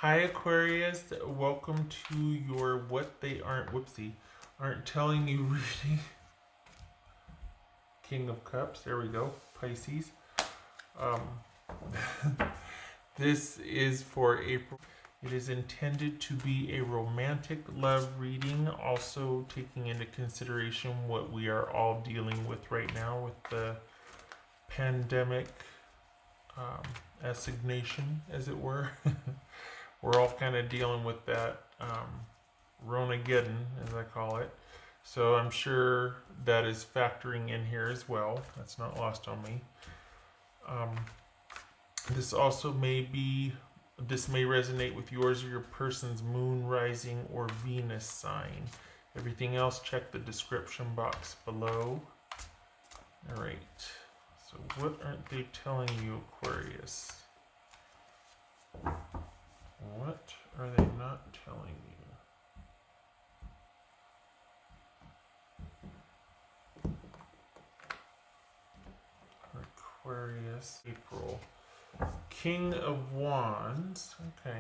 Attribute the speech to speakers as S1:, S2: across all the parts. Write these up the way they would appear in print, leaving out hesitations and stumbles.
S1: Hi Aquarius, welcome to your What They Aren't Telling You reading. King of Cups, there we go, Pisces. Um, this is for April. It is intended to be a romantic love reading, also taking into consideration what we are all dealing with right now with the pandemic assignation, as it were. We're all kind of dealing with that Ronageddon, as I call it. So I'm sure that is factoring in here as well. That's not lost on me. This may resonate with yours or your person's moon, rising, or Venus sign. Everything else, check the description box below. All right. So what aren't they telling you, Aquarius? What are they not telling you? Aquarius, April. King of Wands. Okay.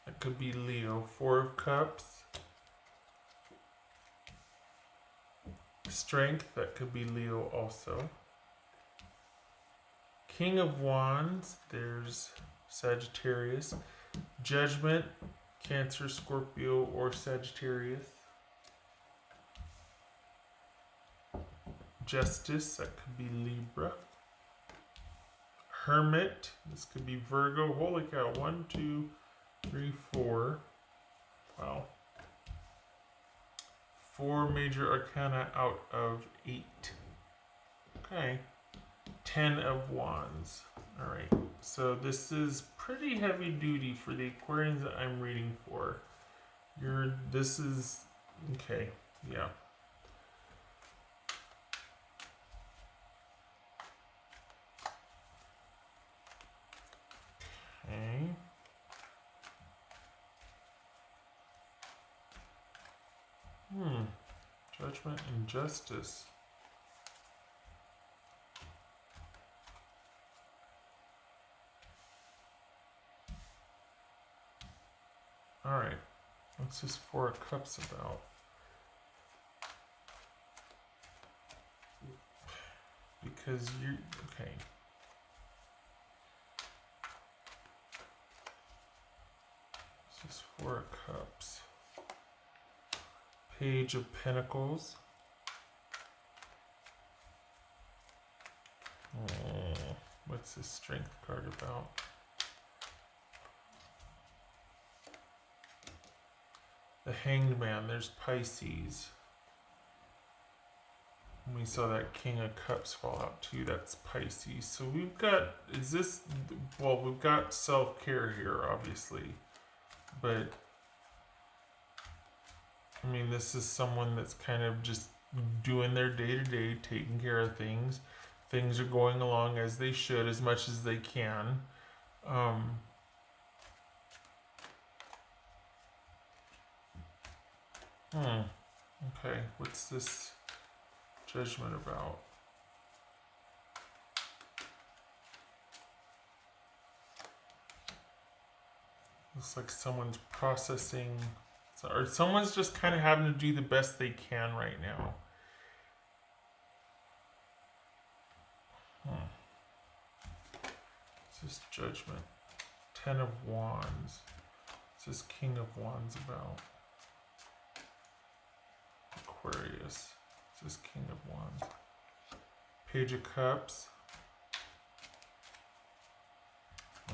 S1: That could be Leo. Four of Cups. Strength. That could be Leo also. King of Wands. There's Sagittarius. Judgment. Cancer, Scorpio, or Sagittarius. Justice. That could be Libra. Hermit. This could be Virgo. Holy cow. 1, 2, 3, 4. Wow. 4 major arcana out of 8. Okay. 10 of Wands. Alright. So this is pretty heavy duty for the Aquarians that I'm reading for. Okay. Yeah. Okay. Judgment and Justice. Alright. What's this Four of Cups about? Because okay. This is Four of Cups. Page of Pentacles. Oh, what's this Strength card about? The Hanged Man. There's Pisces. We saw that King of Cups fall out too. That's Pisces. So we've got, we've got self-care here, obviously. But, I mean, this is someone that's kind of just doing their day-to-day, taking care of things. Things are going along as they should, as much as they can. Okay, what's this Judgment about? Looks like someone's processing, or someone's just kind of having to do the best they can right now. This is Judgment. 10 of Wands. This is King of Wands about? Aquarius. This is King of Wands. Page of Cups.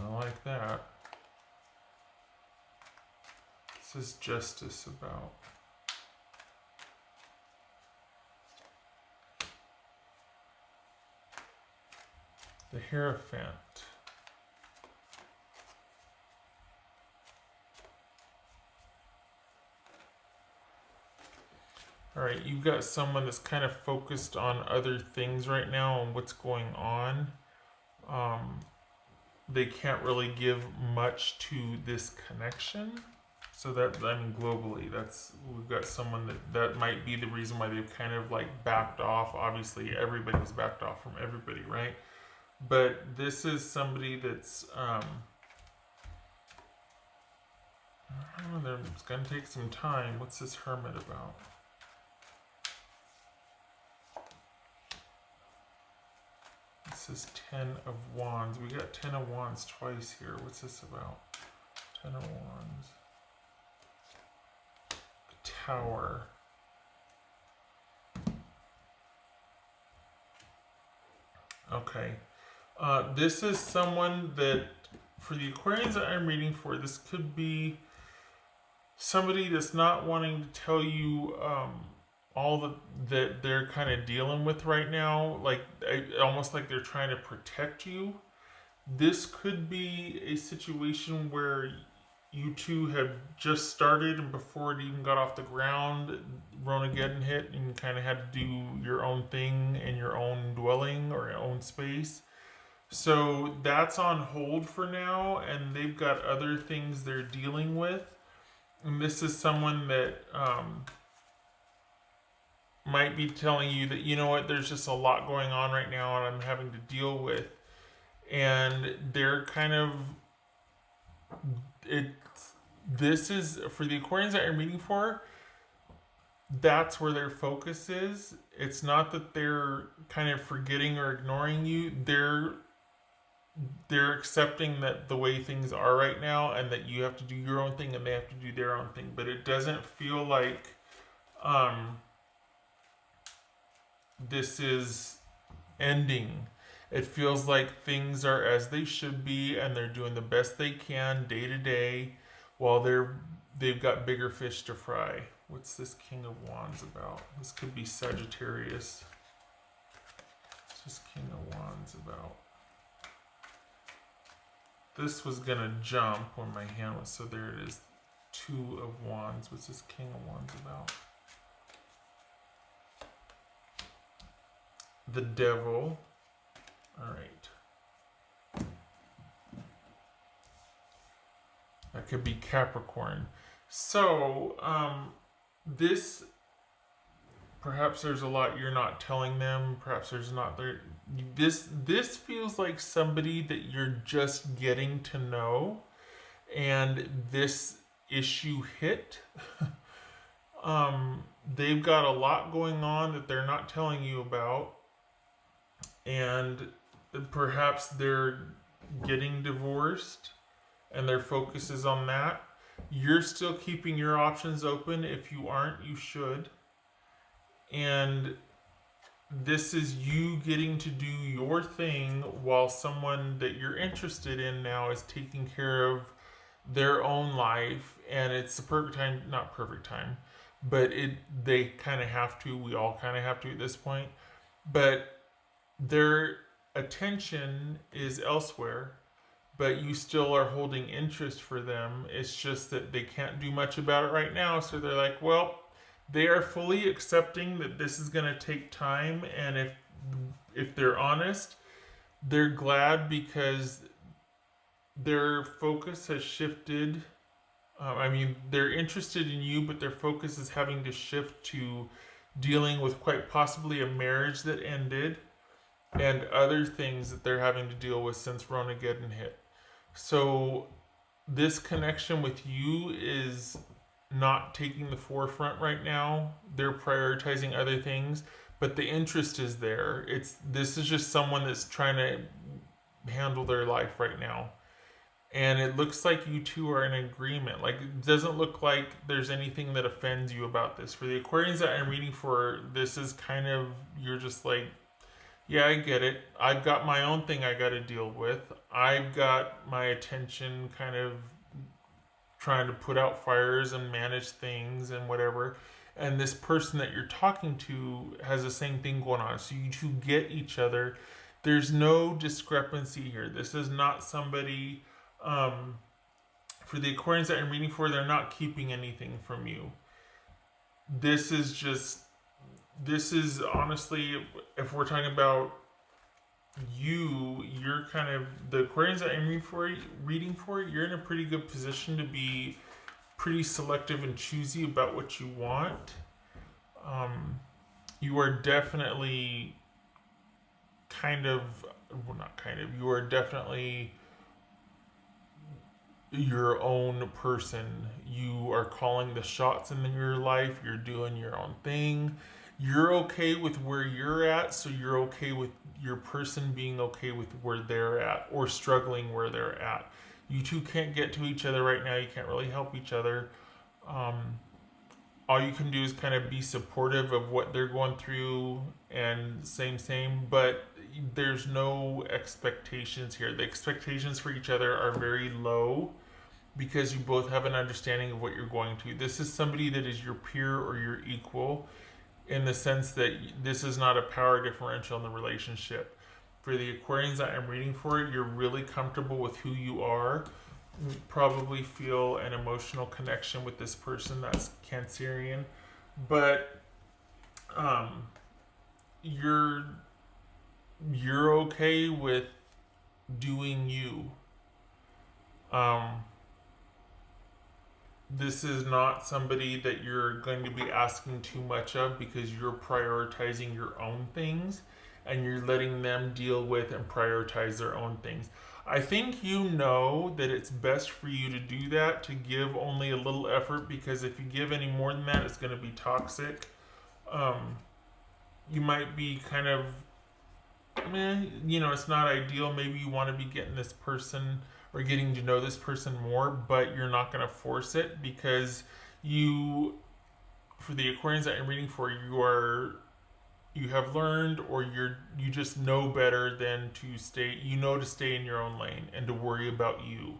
S1: I like that. This is Justice about? The Hierophant. Alright, you've got someone that's kind of focused on other things right now and what's going on. They can't really give much to this connection. So that, I mean, globally, we've got someone that might be the reason why they've kind of like backed off. Obviously, everybody's backed off from everybody, right? But this is somebody that's Oh, it's going to take some time. What's this Hermit about? This is 10 of Wands. We got 10 of Wands twice here. What's this about? 10 of Wands. The Tower. Okay. This is someone that, for the Aquarians that I'm reading for, this could be somebody that's not wanting to tell you all that they're kind of dealing with right now, like almost like they're trying to protect you. This could be a situation where you two have just started, and before it even got off the ground, Ronageddon hit, and you kind of had to do your own thing in your own dwelling or your own space. So that's on hold for now, and they've got other things they're dealing with. And this is someone that might be telling you that, you know what, there's just a lot going on right now and I'm having to deal with. And they're kind of, this is, for the Aquarians that I'm reading for, that's where their focus is. It's not that they're kind of forgetting or ignoring you. They're accepting that the way things are right now, and that you have to do your own thing and they have to do their own thing. But it doesn't feel like this is ending. It feels like things are as they should be, and they're doing the best they can day to day, while they've got bigger fish to fry. What's this King of Wands about? This could be Sagittarius. What's this King of Wands about? This was gonna jump when my hand was, so there it is. 2 of Wands. What's this King of Wands about? The Devil. All right. That could be Capricorn. So, this, perhaps there's a lot you're not telling them. Perhaps there's not there. This feels like somebody that you're just getting to know, and this issue hit. They've got a lot going on that they're not telling you about, and perhaps they're getting divorced and their focus is on that. You're still keeping your options open. If you aren't, you should. And this is you getting to do your thing while someone that you're interested in now is taking care of their own life. And it's the perfect time, not perfect time, but they kind of have to. We all kind of have to at this point. But their attention is elsewhere, but you still are holding interest for them. It's just that they can't do much about it right now. So they're like, well, they are fully accepting that this is going to take time. And if they're honest, they're glad because their focus has shifted. They're interested in you, but their focus is having to shift to dealing with quite possibly a marriage that ended and other things that they're having to deal with since Ronageddon hit. So this connection with you is not taking the forefront right now. They're prioritizing other things, but the interest is there. This is just someone that's trying to handle their life right now. And it looks like you two are in agreement. Like, it doesn't look like there's anything that offends you about this. For the Aquarians that I'm reading for, this is kind of, you're just like, yeah, I get it. I've got my own thing I got to deal with. I've got my attention kind of trying to put out fires and manage things and whatever. And this person that you're talking to has the same thing going on. So you two get each other. There's no discrepancy here. This is not somebody, for the Aquarians that I'm reading for, they're not keeping anything from you. This is honestly, if we're talking about you're kind of, the Aquarians that I'm reading for, you're in a pretty good position to be pretty selective and choosy about what you want. You are definitely you are definitely your own person. You are calling the shots in your life. You're doing your own thing. You're okay with where you're at, so you're okay with your person being okay with where they're at or struggling where they're at. You two can't get to each other right now. You can't really help each other. Um, all you can do is kind of be supportive of what they're going through and same, but there's no expectations here. The expectations for each other are very low because you both have an understanding of what you're going to. This is somebody that is your peer or your equal in the sense that this is not a power differential in the relationship. For the Aquarians that I'm reading for, you're really comfortable with who you are. You probably feel an emotional connection with this person that's Cancerian, but um, you're okay with doing you. Um, this is not somebody that you're going to be asking too much of because you're prioritizing your own things and you're letting them deal with and prioritize their own things. I think you know that it's best for you to do that, to give only a little effort, because if you give any more than that, it's going to be toxic. Um, you might be kind of, it's not ideal. Maybe you want to be getting this person or getting to know this person more, but you're not going to force it because you, for the Aquarians that I'm reading for, you have learned, or you just know better than to stay. You know, to stay in your own lane and to worry about you.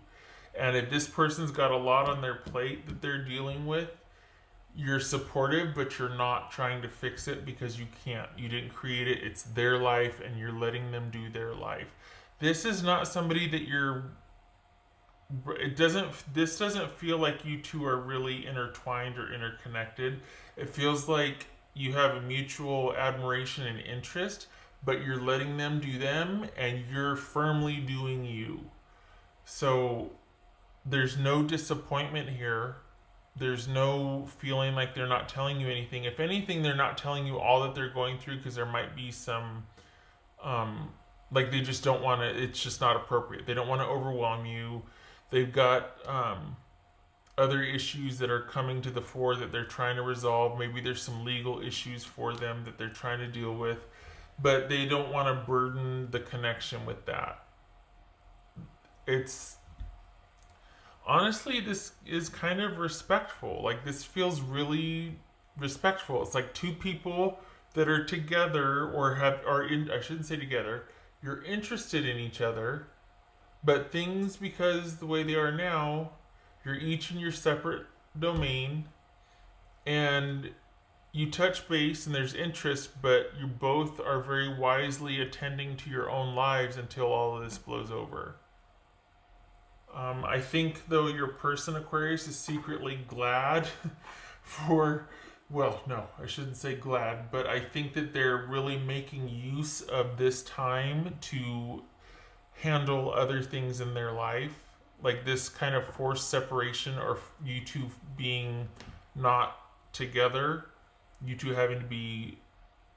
S1: And if this person's got a lot on their plate that they're dealing with, you're supportive, but you're not trying to fix it because you can't. You didn't create it. It's their life, and you're letting them do their life. This is not somebody that you're. It doesn't. This doesn't feel like you two are really intertwined or interconnected. It feels like you have a mutual admiration and interest, but you're letting them do them, and you're firmly doing you. So there's no disappointment here. There's no feeling like they're not telling you anything. If anything, they're not telling you all that they're going through because there might be some, like they just don't want to. It's just not appropriate. They don't want to overwhelm you. They've got other issues that are coming to the fore that they're trying to resolve. Maybe there's some legal issues for them that they're trying to deal with, but they don't want to burden the connection with that. It's honestly, this is kind of respectful. Like, this feels really respectful. It's like two people that are together or are in, I shouldn't say together. You're interested in each other, but things, because the way they are now, you're each in your separate domain, and you touch base and there's interest, but you both are very wisely attending to your own lives until all of this blows over. I think, though, your person, Aquarius, is secretly glad for. Well, no, I shouldn't say glad, but I think that they're really making use of this time to handle other things in their life. Like this kind of forced separation, or you two being not together, you two having to be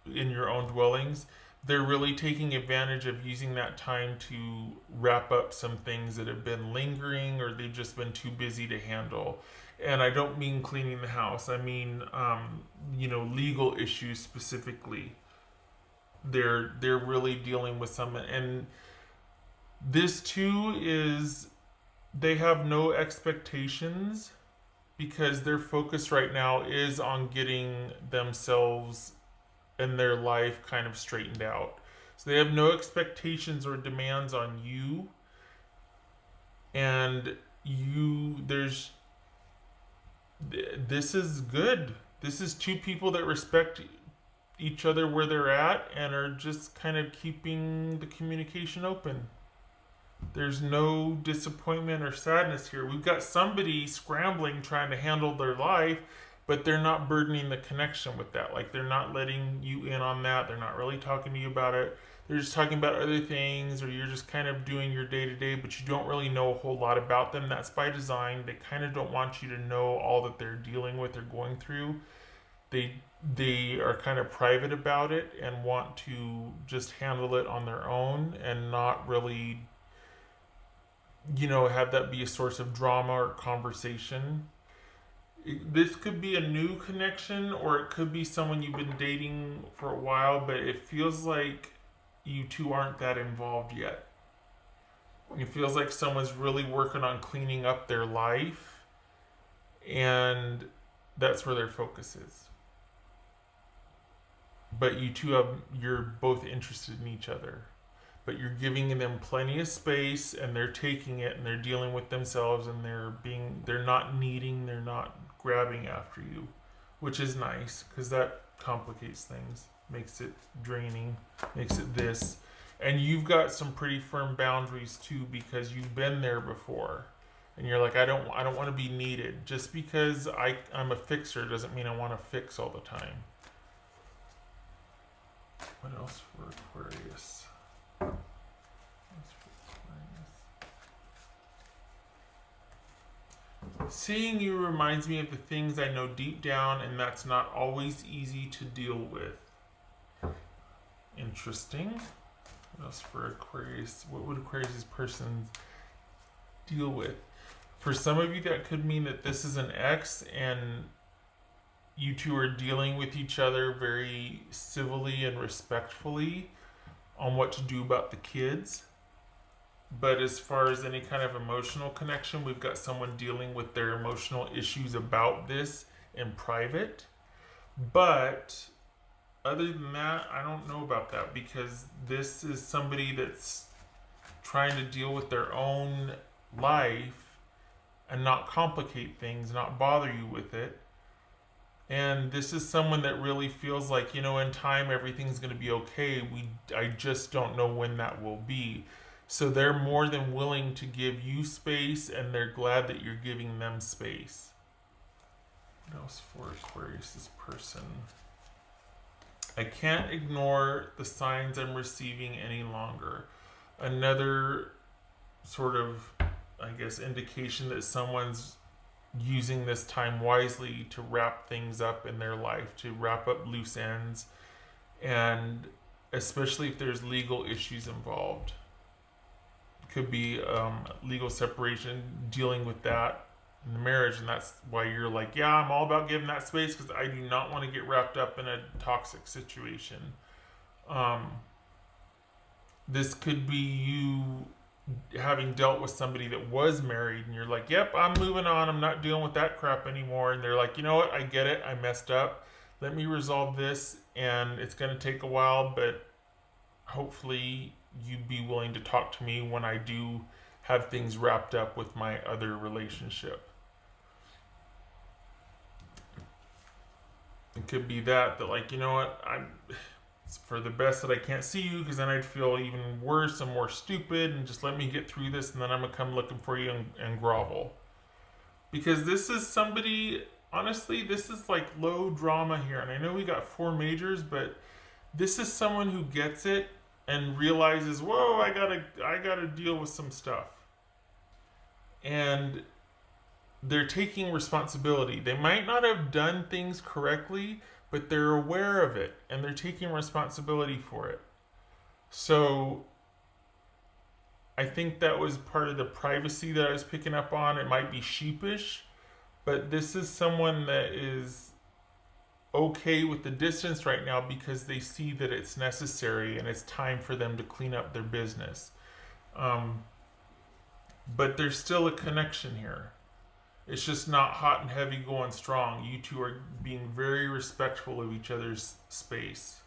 S1: in your own dwellings, they're really taking advantage of using that time to wrap up some things that have been lingering or they've just been too busy to handle. And I don't mean cleaning the house. I mean, legal issues specifically. They're really dealing with some, and this too is, they have no expectations because their focus right now is on getting themselves and their life kind of straightened out. So they have no expectations or demands on you. And this is good. This is two people that respect each other where they're at and are just kind of keeping the communication open. There's no disappointment or sadness here. We've got somebody scrambling trying to handle their life, but they're not burdening the connection with that. Like, they're not letting you in on that. They're not really talking to you about it. They're just talking about other things, or you're just kind of doing your day to day, but you don't really know a whole lot about them. That's by design. They kind of don't want you to know all that they're dealing with or going through. They are kind of private about it and want to just handle it on their own and not really have that be a source of drama or conversation. This could be a new connection, or it could be someone you've been dating for a while, but it feels like you two aren't that involved yet. It feels like someone's really working on cleaning up their life, and that's where their focus is. But you're both interested in each other. But you're giving them plenty of space, and they're taking it, and they're dealing with themselves, and they're not grabbing after you, which is nice because that complicates things, makes it draining, makes it this. And you've got some pretty firm boundaries too, because you've been there before, and you're like, I don't want to be needed. Just because I'm a fixer doesn't mean I want to fix all the time. What else for Aquarius? Seeing you reminds me of the things I know deep down, and that's not always easy to deal with. Interesting. What else for Aquarius? What would Aquarius' person deal with? For some of you, that could mean that this is an ex, and you two are dealing with each other very civilly and respectfully on what to do about the kids. But as far as any kind of emotional connection, we've got someone dealing with their emotional issues about this in private. But other than that, I don't know about that, because this is somebody that's trying to deal with their own life and not complicate things, not bother you with it. And this is someone that really feels like, in time everything's going to be okay. I just don't know when that will be. So they're more than willing to give you space, and they're glad that you're giving them space. What else for Aquarius' person? I can't ignore the signs I'm receiving any longer. Another sort of, I guess, indication that someone's using this time wisely to wrap things up in their life, to wrap up loose ends, and especially if there's legal issues involved. Could be legal separation, dealing with that in the marriage, and that's why you're like, yeah, I'm all about giving that space, because I do not want to get wrapped up in a toxic situation. This could be you having dealt with somebody that was married, and you're like, yep, I'm moving on, I'm not dealing with that crap anymore, and they're like, you know what, I get it, I messed up, let me resolve this, and it's going to take a while, but hopefully you'd be willing to talk to me when I do have things wrapped up with my other relationship. It could be that like, you know what, it's for the best that I can't see you, because then I'd feel even worse and more stupid, and just let me get through this, and then I'm gonna come looking for you and grovel. Because this is somebody, honestly, this is like low drama here, and I know we got 4 majors, but this is someone who gets it and realizes, whoa, I gotta deal with some stuff. And they're taking responsibility. They might not have done things correctly, but they're aware of it, and they're taking responsibility for it. So I think that was part of the privacy that I was picking up on. It might be sheepish, but this is someone that is okay with the distance right now, because they see that it's necessary and it's time for them to clean up their business. But there's still a connection here. It's just not hot and heavy going strong. You two are being very respectful of each other's space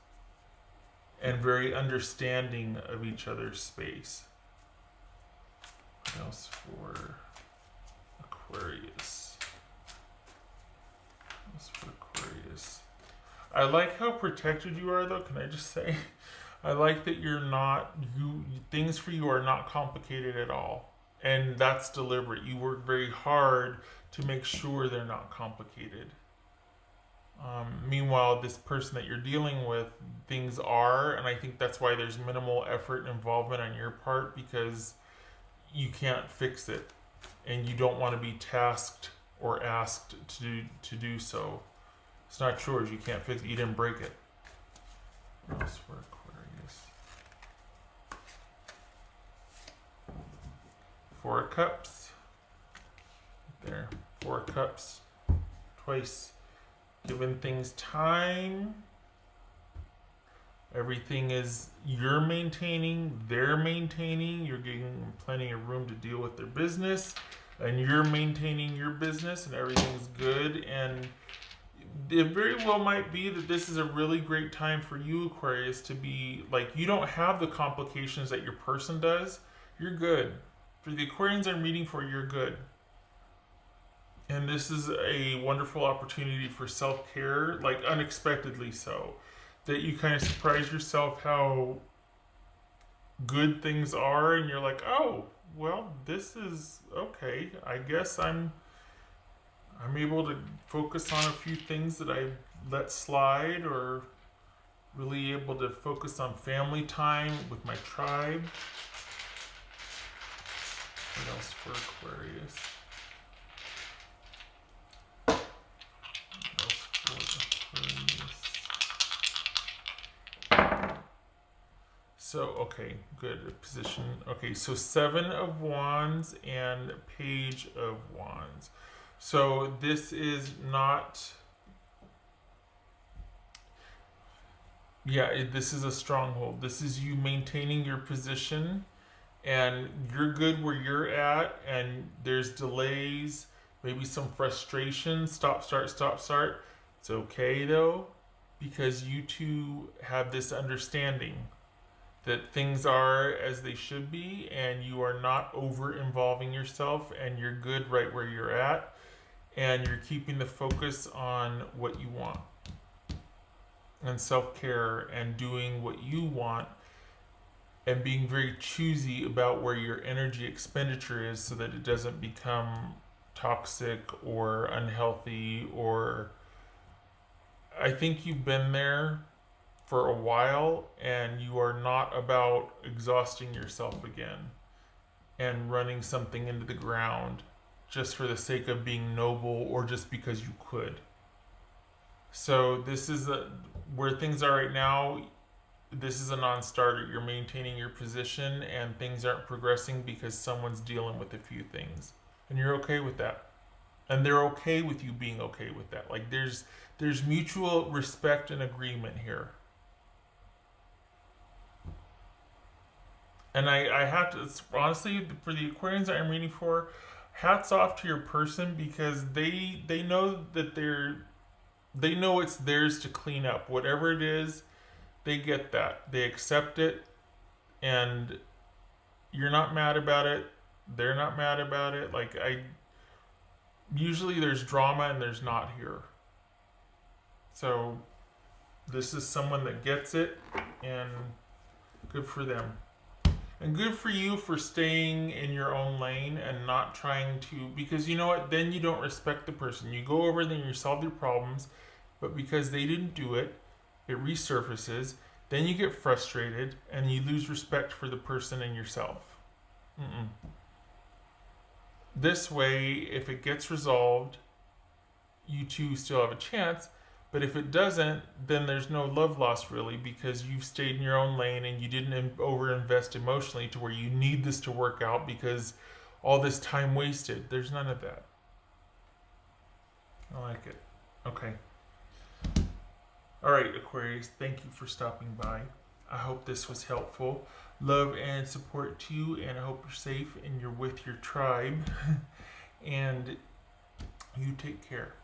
S1: and very understanding of each other's space. What else for Aquarius? What else for Aquarius? I like how protected you are, though. Can I just say? I like that things for you are not complicated at all. And that's deliberate. You work very hard to make sure they're not complicated. Meanwhile, this person that you're dealing with, things are, and I think that's why there's minimal effort and involvement on your part, because you can't fix it, and you don't want to be tasked or asked to do so. It's not yours. You can't fix it. You didn't break it. What else for Aquarius? Four of Cups. There, Four of Cups. Twice. Giving things time. Everything is, you're maintaining, they're maintaining, you're giving plenty of room to deal with their business, and you're maintaining your business, and everything's good. And it very well might be that this is a really great time for you, Aquarius, to be like, you don't have the complications that your person does. You're good. For the Aquarians I'm reading for, you're good. And this is a wonderful opportunity for self-care, like unexpectedly so. That you kind of surprise yourself how good things are, and you're like, oh, well, this is okay. I guess I'm able to focus on a few things that I let slide, or really able to focus on family time with my tribe. What else for Aquarius? What else for Aquarius? So, okay, good position. Okay, so Seven of Wands and Page of Wands. So this is not, yeah, this is a stronghold. This is you maintaining your position, and you're good where you're at, and there's delays, maybe some frustration, stop, start. It's okay though, because you two have this understanding that things are as they should be, and you are not over involving yourself, and you're good right where you're at, and you're keeping the focus on what you want and self-care and doing what you want, and being very choosy about where your energy expenditure is, so that it doesn't become toxic or unhealthy. Or I think you've been there for a while, and you are not about exhausting yourself again and running something into the ground just for the sake of being noble, or just because you could. So this is where things are right now. This is a non-starter. You're maintaining your position, and things aren't progressing because someone's dealing with a few things, and you're okay with that, and they're okay with you being okay with that. Like there's mutual respect and agreement here. And I have to, honestly, for the Aquarians that I'm reading for, hats off to your person, because they know that they know it's theirs to clean up. Whatever it is, they get that. They accept it, and you're not mad about it. They're not mad about it. Like, usually there's drama, and there's not here. So this is someone that gets it, and good for them. And good for you for staying in your own lane and not trying to, because you know what, then you don't respect the person. You go over, then you solve your problems, but because they didn't do it, it resurfaces. Then you get frustrated, and you lose respect for the person and yourself. This way, if it gets resolved, you two still have a chance. But if it doesn't, then there's no love lost really, because you've stayed in your own lane, and you didn't over-invest emotionally to where you need this to work out because all this time wasted. There's none of that. I like it. Okay. All right, Aquarius, thank you for stopping by. I hope this was helpful. Love and support to you, and I hope you're safe and you're with your tribe. And you take care.